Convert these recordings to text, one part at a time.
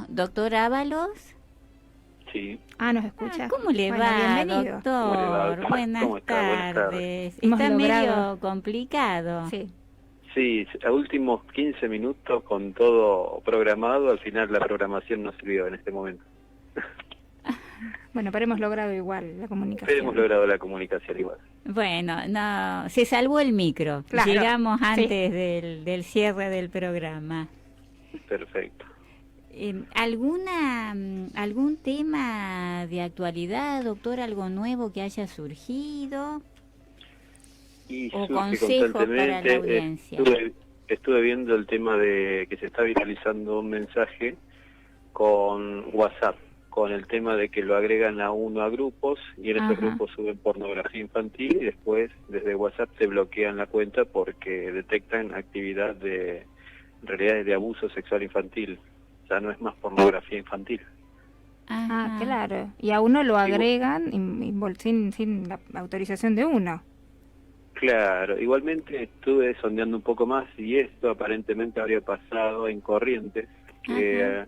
doctor Ábalos. Sí. ¿Nos escucha? ¿Cómo le Bueno, va, bienvenido. doctor? ¿Cómo le va? ¿Cómo Buenas está? Buenas tardes. Hemos Está logrado. medio complicado. Sí. Sí, a últimos 15 minutos con todo programado, al final la programación no sirvió en este momento. Bueno, pero hemos logrado igual la comunicación. Pero hemos logrado la comunicación igual. Bueno, no, se salvó el micro. Claro, Llegamos sí. antes del cierre del programa. Perfecto. ¿Algún tema de actualidad, doctor? ¿Algo nuevo que haya surgido? Y ¿O surge consejos para la constantemente, audiencia? estuve viendo el tema de que se está viralizando un mensaje con WhatsApp, con el tema de que lo agregan a uno a grupos y en esos Ajá. grupos suben pornografía infantil y después desde WhatsApp te bloquean la cuenta porque detectan actividad en realidad de abuso sexual infantil. Ya no es más pornografía infantil. Ajá. Claro. Y a uno lo Sí, agregan sin la autorización de uno. Claro, igualmente estuve sondeando un poco más y esto aparentemente habría pasado en Corrientes, que Ajá.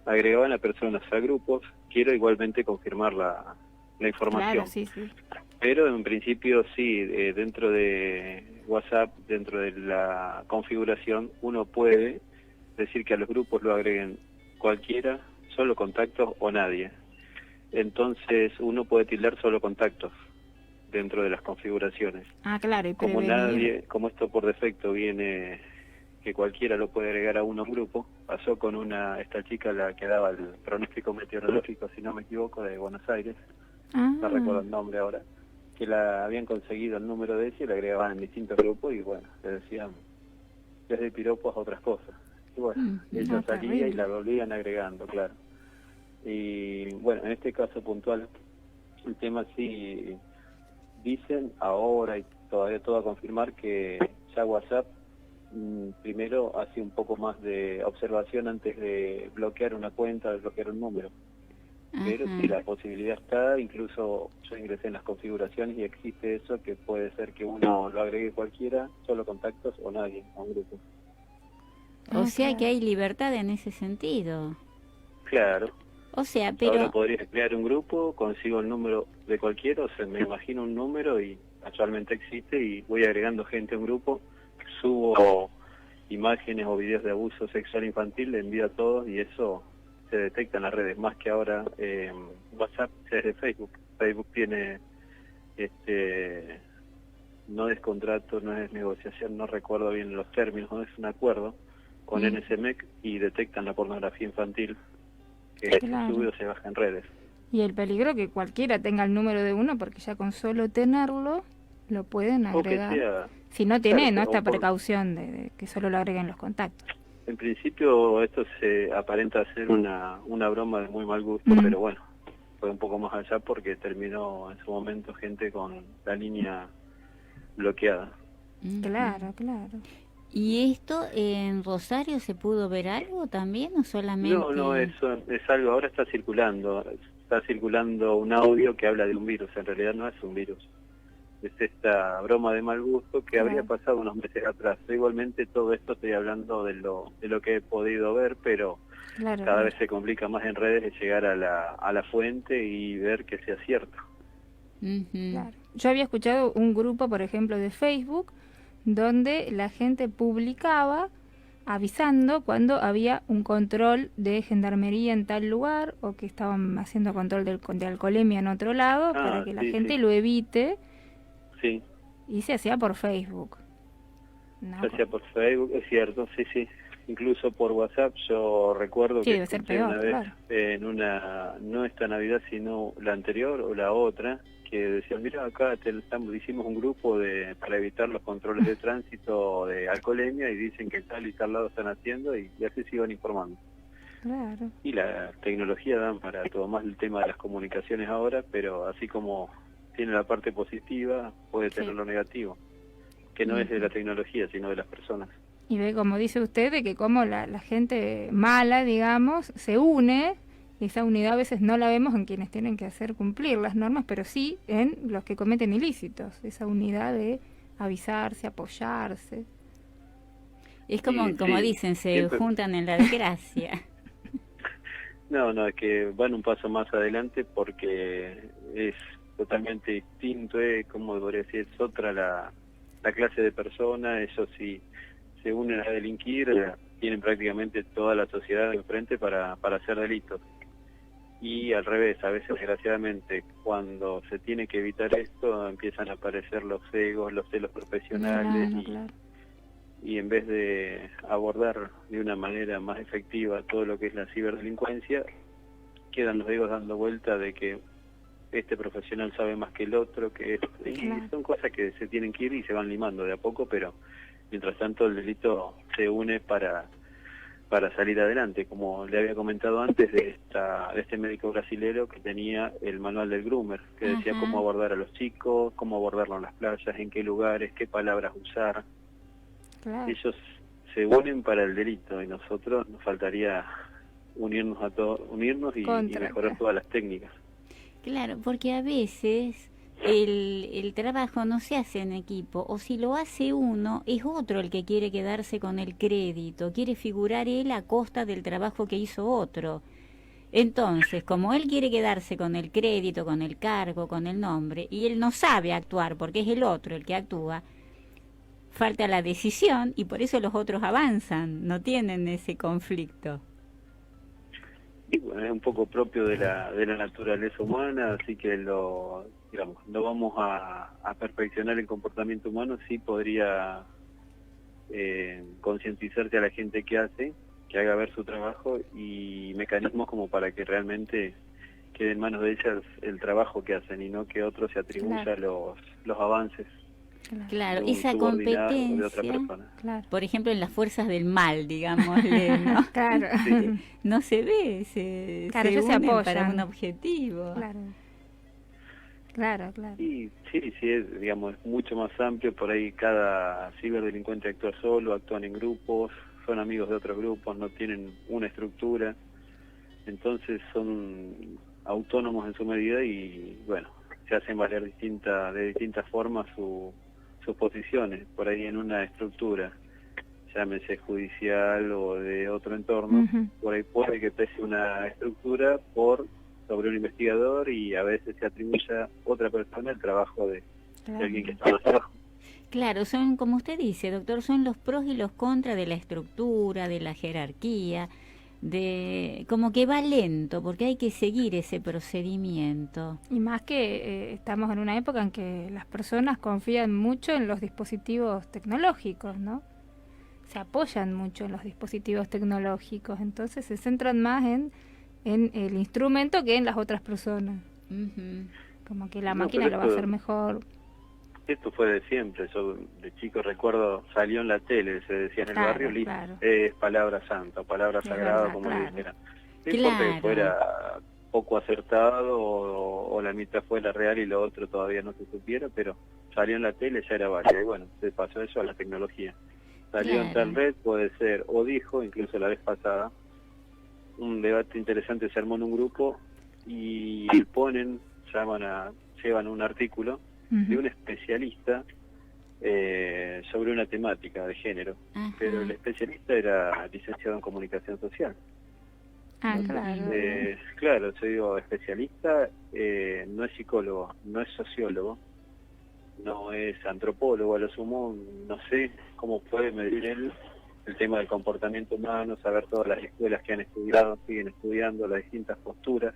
agregaban a personas a grupos. Quiero igualmente confirmar la información. Claro, sí, sí. Pero en principio sí, dentro de WhatsApp, dentro de la configuración, uno puede decir que a los grupos lo agreguen cualquiera, solo contactos o nadie. Entonces uno puede tildar solo contactos dentro de las configuraciones. Claro, y Como prevenir. como esto por defecto viene que cualquiera lo puede agregar a uno grupo, pasó con esta chica la que daba el pronóstico meteorológico, si no me equivoco, de Buenos Aires, no recuerdo el nombre ahora, que la habían conseguido el número de ella y la agregaban en distintos grupos y bueno, le decían desde piropos a otras cosas. Y bueno, ella salía terrible. y la volvían agregando, claro. Y bueno, en este caso puntual, el tema sí dicen ahora y todavía todo a confirmar que ya WhatsApp primero hace un poco más de observación antes de bloquear una cuenta, de bloquear un número. Pero Ajá. si la posibilidad está, incluso yo ingresé en las configuraciones y existe eso, que puede ser que uno lo agregue cualquiera, solo contactos o nadie a un grupo. O sea Claro. que hay libertad en ese sentido. Claro. O sea, Ahora pero... podría crear un grupo, consigo el número de cualquiera, o sea, me imagino un número y actualmente existe y voy agregando gente a un grupo, subo imágenes o videos de abuso sexual infantil, le envío a todos y eso se detecta en las redes, más que ahora WhatsApp es de Facebook. Facebook tiene, no es contrato, no es negociación, no recuerdo bien los términos, no es un acuerdo con NSMEC y detectan la pornografía infantil que Claro. se sube o se baja en redes. Y el peligro que cualquiera tenga el número de uno, porque ya con solo tenerlo lo pueden O que agregar. sea, Si no tiene, claro, ¿no? o Esta por- precaución de que solo lo agreguen los contactos. en principio esto se aparenta ser una broma de muy mal gusto, pero bueno, fue un poco más allá porque terminó en su momento gente con la línea bloqueada. Claro, claro. ¿Y esto en Rosario se pudo ver algo también o solamente...? No, eso es algo, ahora está circulando un audio que habla de un virus, en realidad no es un virus. Es esta broma de mal gusto que habría pasado unos meses atrás. Igualmente todo esto estoy hablando de lo que he podido ver, pero Claro. cada vez se complica más en redes de llegar a la fuente y ver que sea cierto. Claro. Yo había escuchado un grupo, por ejemplo, de Facebook, donde la gente publicaba avisando cuando había un control de gendarmería en tal lugar o que estaban haciendo control de alcoholemia en otro lado para que la Sí, gente sí. lo evite, Sí, y se hacía por Facebook. ¿no? se hacía por Facebook, es cierto, sí, sí. Incluso por WhatsApp yo recuerdo Sí, que debe ser escuché peor, una vez claro. en no esta Navidad sino la anterior o la otra, que decían, mira acá hicimos un grupo para evitar los controles de tránsito de alcoholemia y dicen que tal y tal lado están haciendo y así se iban informando. Claro. Y la tecnología dan para todo, más el tema de las comunicaciones ahora, pero así como tiene la parte positiva, puede tener lo negativo, que no es de la tecnología, sino de las personas. Y ve, como dice usted, de que como la gente mala, digamos, se une, y esa unidad a veces no la vemos en quienes tienen que hacer cumplir las normas, pero sí en los que cometen ilícitos, esa unidad de avisarse, apoyarse. Es como Sí, dicen, se siempre. juntan en la desgracia. No, es que van un paso más adelante porque es totalmente distinto, como podría decir, es otra la clase de persona. Ellos si se unen a delinquir, tienen prácticamente toda la sociedad enfrente para hacer delitos. Y al revés, a veces desgraciadamente cuando se tiene que evitar esto empiezan a aparecer los egos, los celos profesionales, Claro. Y en vez de abordar de una manera más efectiva todo lo que es la ciberdelincuencia, quedan los egos dando vuelta de que este profesional sabe más que el otro, y son cosas que se tienen que ir y se van limando de a poco, pero mientras tanto el delito se une para salir adelante, como le había comentado antes de este médico brasilero que tenía el manual del groomer, que decía cómo abordar a los chicos, cómo abordarlo en las playas, en qué lugares, qué palabras usar. Claro. Ellos se unen para el delito y nosotros nos faltaría unirnos y mejorar todas las técnicas. Claro, porque a veces el trabajo no se hace en equipo, o si lo hace uno, es otro el que quiere quedarse con el crédito, quiere figurar él a costa del trabajo que hizo otro. Entonces, como él quiere quedarse con el crédito, con el cargo, con el nombre, y él no sabe actuar porque es el otro el que actúa, falta la decisión y por eso los otros avanzan, no tienen ese conflicto. Y bueno, es un poco propio de la naturaleza humana, así que no vamos a perfeccionar el comportamiento humano, sí podría concientizarse a la gente que haga ver su trabajo y mecanismos como para que realmente quede en manos de ellas el trabajo que hacen y no que otros se atribuya los avances. Claro, esa competencia, por ejemplo, en las fuerzas del mal, digámosle, ¿no? Claro. Sí. No se ve, se apoyan para un objetivo. Claro. Y sí, es mucho más amplio, por ahí cada ciberdelincuente actúa solo, actúan en grupos, son amigos de otros grupos, no tienen una estructura, entonces son autónomos en su medida y bueno, se hacen valer de distintas formas sus posiciones, por ahí en una estructura, llámese judicial o de otro entorno, por ahí puede que pese una estructura sobre un investigador y a veces se atribuya otra persona el trabajo de alguien que está más abajo. Claro, son, como usted dice, doctor, son los pros y los contras de la estructura, de la jerarquía, como que va lento, porque hay que seguir ese procedimiento. Y más que estamos en una época en que las personas confían mucho en los dispositivos tecnológicos, ¿no? Se apoyan mucho en los dispositivos tecnológicos, entonces se centran más en el instrumento que en las otras personas. Como que la máquina lo va a hacer mejor. Esto fue de siempre. Yo de chico recuerdo, salió en la tele, se decía en el barrio, es palabra santa, palabra sagrada, como le dijeran. No importa que fuera poco acertado o la mitad fuera real y lo otro todavía no se supiera, pero salió en la tele, ya era válido. Y bueno, se pasó eso a la tecnología. Salió en tal red, puede ser, o dijo, incluso la vez pasada, un debate interesante se armó en un grupo y llevan un artículo de un especialista sobre una temática de género, pero el especialista era licenciado en comunicación social. Entonces, claro, yo digo especialista, no es psicólogo, no es sociólogo, no es antropólogo, a lo sumo no sé cómo puede medir él el tema del comportamiento humano, saber todas las escuelas que han estudiado, siguen estudiando las distintas posturas,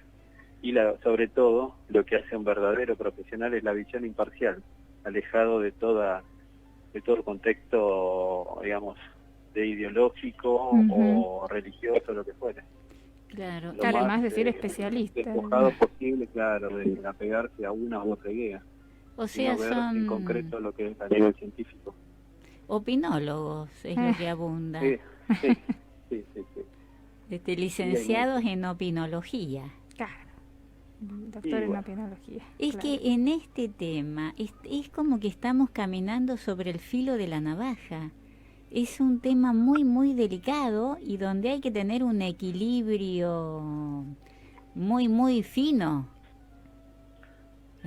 y sobre todo lo que hace un verdadero profesional es la visión imparcial, alejado de todo contexto, de ideológico o religioso, lo que fuera. Claro, más decir especialista. Despojado posible, claro, de apegarse a una u otra idea. O sea, ver son en concreto lo que es a nivel científico. Opinólogos es lo que abunda. Sí. Licenciados en opinología. Claro. Doctor en opinología. Es que en este tema es como que estamos caminando sobre el filo de la navaja. Es un tema muy, muy delicado y donde hay que tener un equilibrio muy, muy fino.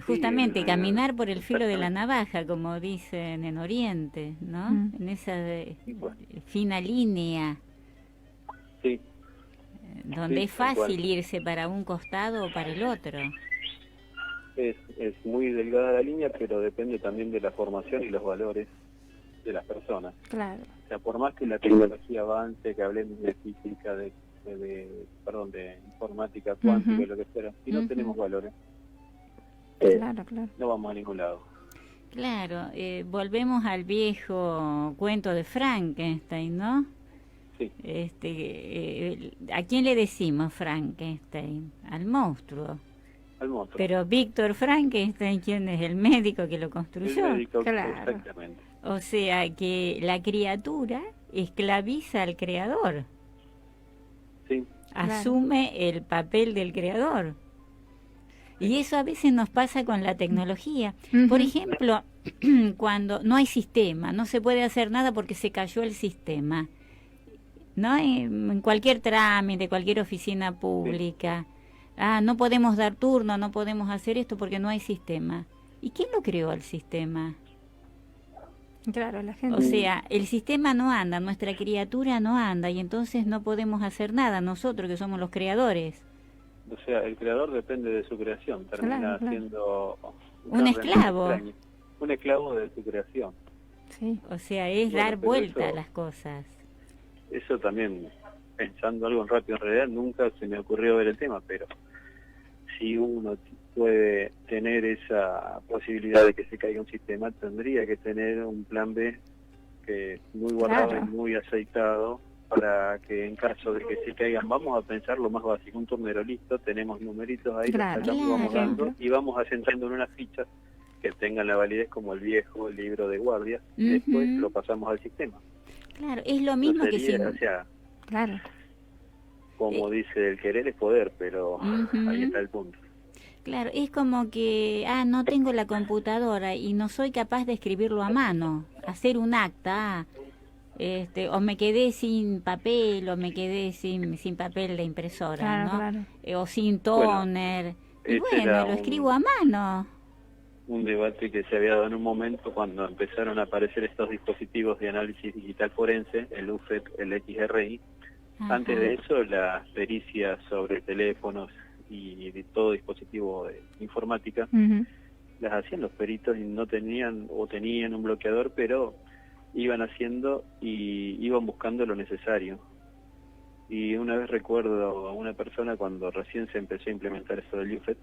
Justamente caminar por el filo de la navaja, como dicen en Oriente, ¿no? En esa fina línea. Sí. donde Sí, es fácil irse para un costado o para el otro. Es muy delgada la línea, pero depende también de la formación y los valores de las personas. Claro. O sea, por más que la tecnología avance, que hablemos de física, de informática cuántica, lo que fuera, si no tenemos valores, claro. no vamos a ningún lado. Claro, volvemos al viejo cuento de Frankenstein, ¿no? Sí. ¿A quién le decimos Frankenstein? Al monstruo. Al monstruo. Pero Víctor Frankenstein, ¿quién es? El médico que lo construyó. El médico, claro. Exactamente. O sea que la criatura esclaviza al creador. Sí. Asume el papel del creador. Y eso a veces nos pasa con la tecnología. Por ejemplo, cuando no hay sistema, no se puede hacer nada porque se cayó el sistema. ¿No? En cualquier trámite, cualquier oficina pública. No podemos dar turno, no podemos hacer esto porque no hay sistema. ¿Y quién lo creó el sistema? Claro, la gente. O sea, el sistema no anda, nuestra criatura no anda y entonces no podemos hacer nada nosotros que somos los creadores. O sea, el creador depende de su creación, termina siendo un esclavo. Un esclavo de su creación. Sí. O sea, es dar vuelta a las cosas. Eso también, pensando algo rápido, en realidad nunca se me ocurrió ver el tema, pero si uno puede tener esa posibilidad de que se caiga un sistema, tendría que tener un plan B que es muy guardado y muy aceitado, para que en caso de que se caigan, vamos a pensar lo más básico, un turnero listo, tenemos numeritos ahí, vamos dando y vamos asentando en unas fichas que tengan la validez como el viejo libro de guardia, y después lo pasamos al sistema. Claro, es lo mismo que si... O sea, claro. Como dice, el querer es poder, pero ahí está el punto. Claro, es como que, no tengo la computadora y no soy capaz de escribirlo a mano, hacer un acta, o me quedé sin papel, o me quedé sin papel de impresora, ¿no? Claro. O sin toner. Bueno, lo escribo a mano. Un debate que se había dado en un momento cuando empezaron a aparecer estos dispositivos de análisis digital forense, el UFET, el XRI. Antes de eso, las pericias sobre teléfonos y de todo dispositivo de informática las hacían los peritos y no tenían, o tenían un bloqueador, pero iban haciendo y iban buscando lo necesario. Y una vez recuerdo a una persona cuando recién se empezó a implementar eso del UFET,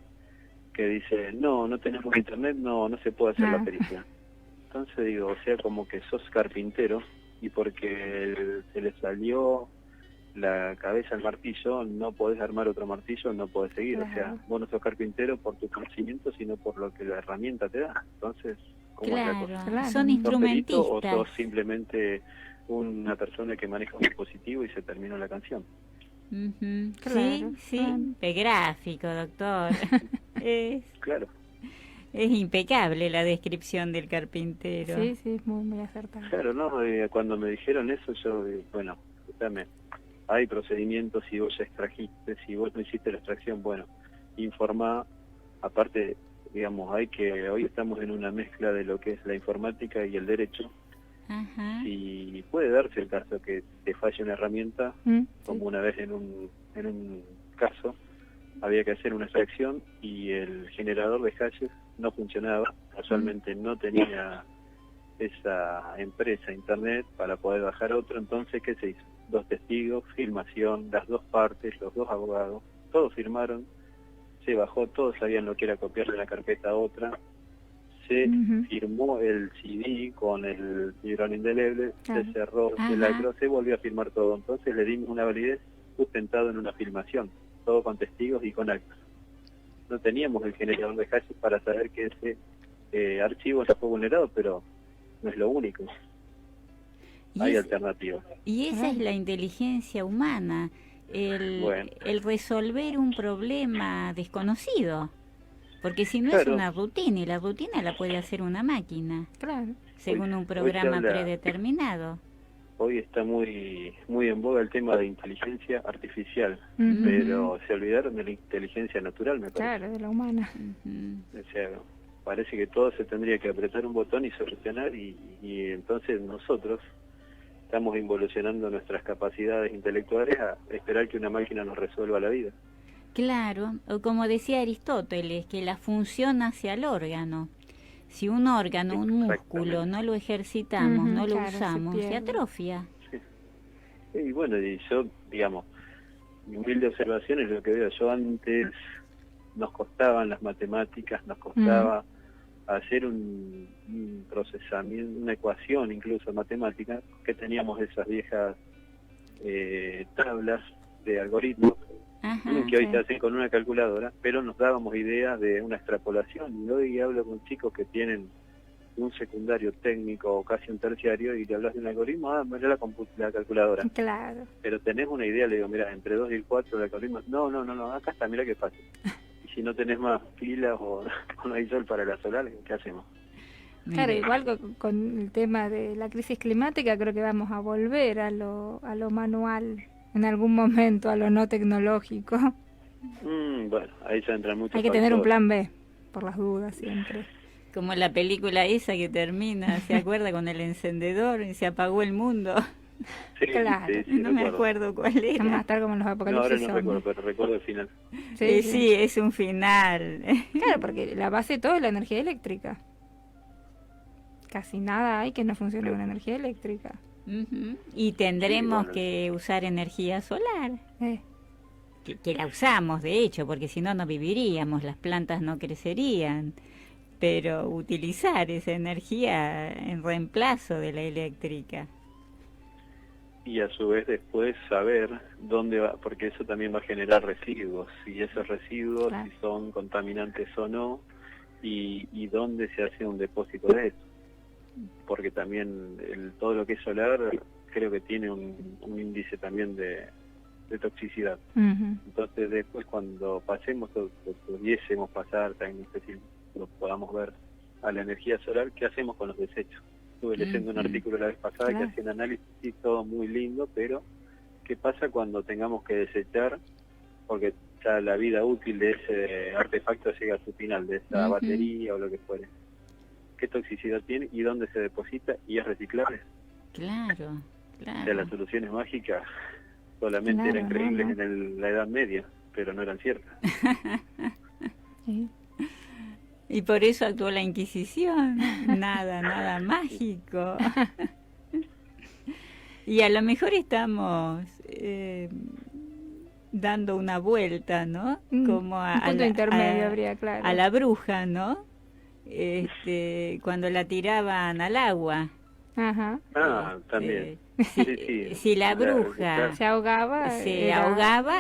que dice, no tenemos internet, no se puede hacer la pericia. Entonces digo, o sea, como que sos carpintero y porque se le salió la cabeza al martillo, no podés armar otro martillo, no podés seguir. O sea, vos no sos carpintero por tu conocimiento, sino por lo que la herramienta te da. Entonces, ¿cómo es la cosa? Son instrumentistas. ¿O sos simplemente una persona que maneja un dispositivo y se terminó la canción? Sí, gráfico, doctor. Claro. Es impecable la descripción del carpintero. Sí, es muy acertada. Claro, ¿no? Cuando me dijeron eso, yo, bueno, escúchame, hay procedimientos, si vos ya extrajiste, si vos no hiciste la extracción, bueno, informa, aparte, digamos, hoy estamos en una mezcla de lo que es la informática y el derecho. Si puede darse el caso que te falle una herramienta, como una vez en un caso, había que hacer una extracción y el generador de hashes no funcionaba, casualmente no tenía esa empresa internet para poder bajar otro. Entonces, ¿qué se hizo? 2 testigos, filmación, las 2 partes, los 2 abogados, todos firmaron, se bajó, todos sabían lo que era copiar de una carpeta a otra, se firmó el CD con el fibrón indeleble, se cerró, se lacró, se volvió a firmar todo. Entonces le dimos una validez sustentado en una filmación, todo con testigos y con actas. No teníamos el generador de hashes para saber que ese archivo ya fue vulnerado, pero no es lo único. Hay alternativas. Y esa es la inteligencia humana, el resolver un problema desconocido. Porque si no es una rutina, y la rutina la puede hacer una máquina, según un programa predeterminado. Hoy está muy en boga el tema de inteligencia artificial, pero se olvidaron de la inteligencia natural, me parece. Claro, de la humana. O sea, parece que todo se tendría que apretar un botón y solucionar, y entonces nosotros estamos involucionando nuestras capacidades intelectuales a esperar que una máquina nos resuelva la vida. Claro, o como decía Aristóteles, que la función hacia el órgano. Si un órgano, un músculo, no lo ejercitamos, no lo usamos, se atrofia. Sí. Y bueno, y yo, digamos, mi humilde observación es lo que veo. Yo antes nos costaban las matemáticas, nos costaba hacer un procesamiento, una ecuación incluso matemática, que teníamos esas viejas tablas de algoritmos que hoy se hacen con una calculadora, pero nos dábamos ideas de una extrapolación. Y hoy hablo con chicos que tienen un secundario técnico o casi un terciario y le hablas de un algoritmo, mirá la calculadora. Claro. Pero tenés una idea, le digo, mira, entre 2 y el 4 el algoritmo, no, acá está, mira qué fácil. Y si no tenés más pilas o no hay sol para la solar, ¿qué hacemos? Claro, igual con el tema de la crisis climática, creo que vamos a volver a lo manual en algún momento, a lo no tecnológico. Bueno, ahí ya entran muchos. Hay que tener un plan B, por las dudas siempre. Como la película esa que termina, ¿se acuerda? Con el encendedor y se apagó el mundo. Sí, claro. sí, no me acuerdo cuál era. Vamos a estar como en los apocalipsis. No, ahora no recuerdo, pero recuerdo el final. Sí, es un final. Claro, porque la base de todo es la energía eléctrica. Casi nada hay que no funcione con energía eléctrica. Y tendremos que usar energía solar. Que la usamos, de hecho, porque si no, no viviríamos, las plantas no crecerían. Pero utilizar esa energía en reemplazo de la eléctrica. Y a su vez después saber dónde va, porque eso también va a generar residuos, y esos residuos, si son contaminantes o no, y dónde se hace un depósito de eso. Porque también todo lo que es solar creo que tiene un índice también de toxicidad. Entonces después cuando pasemos, o pudiésemos pasar, también no sé si lo podamos ver, a la energía solar, ¿qué hacemos con los desechos? Estuve leyendo un artículo la vez pasada que hacía un análisis, y todo muy lindo, pero ¿qué pasa cuando tengamos que desechar? Porque ya la vida útil de ese artefacto llega a su final, de esa batería o lo que fuere. ¿Qué toxicidad tiene y dónde se deposita y es reciclable? Claro. O sea, las soluciones mágicas solamente eran creíbles en la Edad Media, pero no eran ciertas. Y por eso actuó la Inquisición. Nada mágico. Y a lo mejor estamos dando una vuelta, ¿no? Como un punto intermedio habría, claro. A la bruja, ¿no? Cuando la tiraban al agua. También. Si la bruja se ahogaba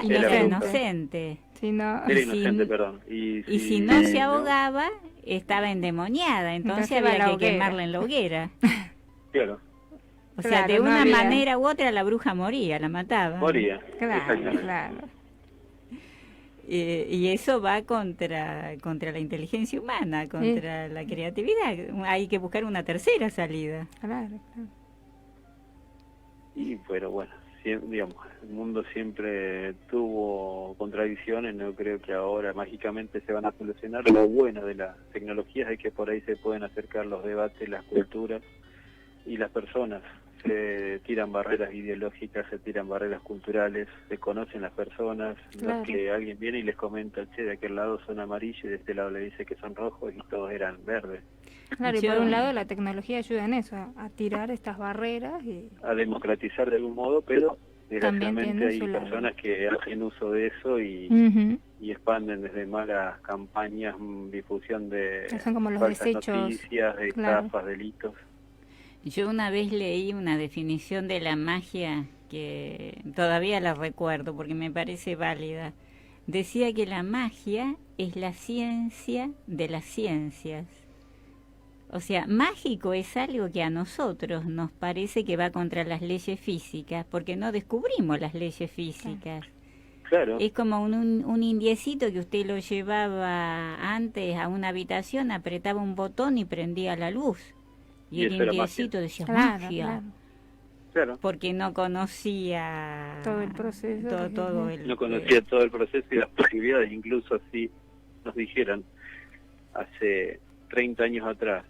y era inocente. Era inocente, perdón. Y si no se ahogaba, estaba endemoniada, entonces había que quemarla en la hoguera. Claro. O sea, de una manera u otra la bruja moría, la mataba. Moría, claro. Y eso va contra la inteligencia humana, contra la creatividad. Hay que buscar una tercera salida. Claro. Y pero bueno, digamos, el mundo siempre tuvo contradicciones, no creo que ahora mágicamente se van a solucionar. Lo bueno de las tecnologías es que por ahí se pueden acercar los debates, las culturas y las personas. Se tiran barreras ideológicas, se tiran barreras culturales, se conocen las personas, no es que alguien viene y les comenta, che, de aquel lado son amarillos y de este lado le dice que son rojos y todos eran verdes. Claro, y por un lado la tecnología ayuda en eso, a tirar estas barreras y a democratizar de algún modo, pero desgraciadamente hay personas que hacen uso de eso y expanden desde malas campañas, difusión de son como los falsas desechos, noticias, de estafas, delitos. Yo una vez leí una definición de la magia que todavía la recuerdo porque me parece válida. Decía que la magia es la ciencia de las ciencias. O sea, mágico es algo que a nosotros nos parece que va contra las leyes físicas, porque no descubrimos las leyes físicas. Claro. Es como un indiecito que usted lo llevaba antes a una habitación, apretaba un botón y prendía la luz. Y el indiecito decía magia. Claro. Porque no conocía todo el proceso. No conocía todo el proceso y las posibilidades. Incluso si nos dijeran hace 30 años atrás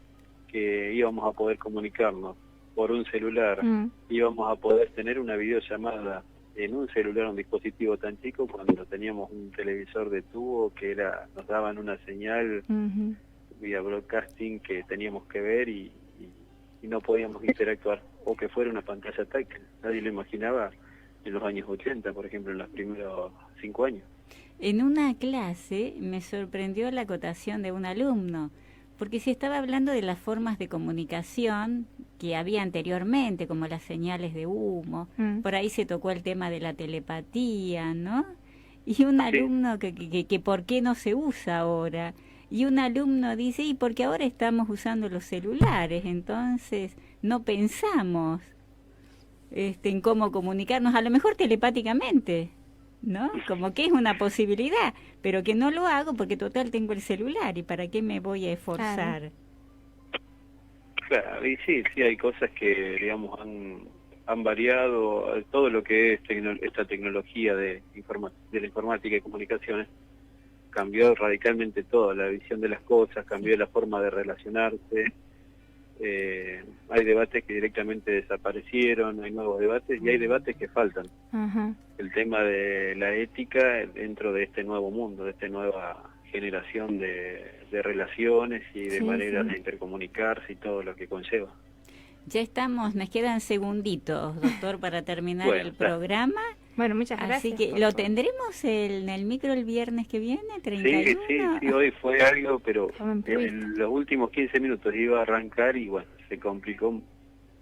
que íbamos a poder comunicarnos por un celular íbamos a poder tener una videollamada en un celular, un dispositivo tan chico, cuando teníamos un televisor de tubo que nos daban una señal vía broadcasting que teníamos que ver y no podíamos interactuar, o que fuera una pantalla táctil. Nadie lo imaginaba en los años 80, por ejemplo, en los primeros 5 años. En una clase me sorprendió la acotación de un alumno, porque se estaba hablando de las formas de comunicación que había anteriormente, como las señales de humo. Por ahí se tocó el tema de la telepatía, ¿no? Y un alumno que ¿por qué no se usa ahora? Y un alumno dice, y porque ahora estamos usando los celulares, entonces no pensamos en cómo comunicarnos, a lo mejor telepáticamente, ¿no? Como que es una posibilidad, pero que no lo hago porque total tengo el celular y para qué me voy a esforzar. Claro, y sí, hay cosas que, digamos, han variado. Todo lo que es esta tecnología de la informática y comunicaciones cambió radicalmente todo, la visión de las cosas, cambió la forma de relacionarse. Hay debates que directamente desaparecieron, hay nuevos debates y hay debates que faltan. El tema de la ética dentro de este nuevo mundo, de esta nueva generación de relaciones y de maneras de intercomunicarse y todo lo que conlleva. Ya estamos, nos quedan segunditos, doctor, para terminar el programa. Bueno, muchas gracias. Así que lo tendremos en el micro el viernes que viene, 31. Sí, hoy fue algo, pero en los últimos 15 minutos iba a arrancar y bueno, se complicó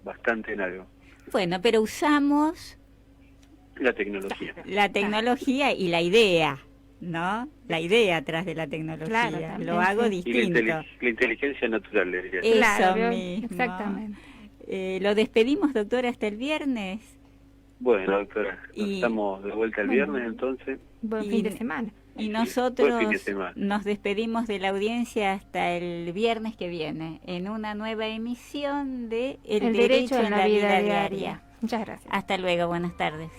bastante en algo. Bueno, pero usamos la tecnología. La tecnología y la idea, ¿no? La idea atrás de la tecnología. Claro, lo hago distinto. Y la inteligencia natural, le diría. Eso mismo. Exactamente. Lo despedimos, doctora, hasta el viernes. Bueno, doctora, estamos de vuelta el viernes, entonces. Buen fin de semana. Y nosotros nos despedimos de la audiencia hasta el viernes que viene, en una nueva emisión de El Derecho en la Vida Diaria. Muchas gracias. Hasta luego, buenas tardes.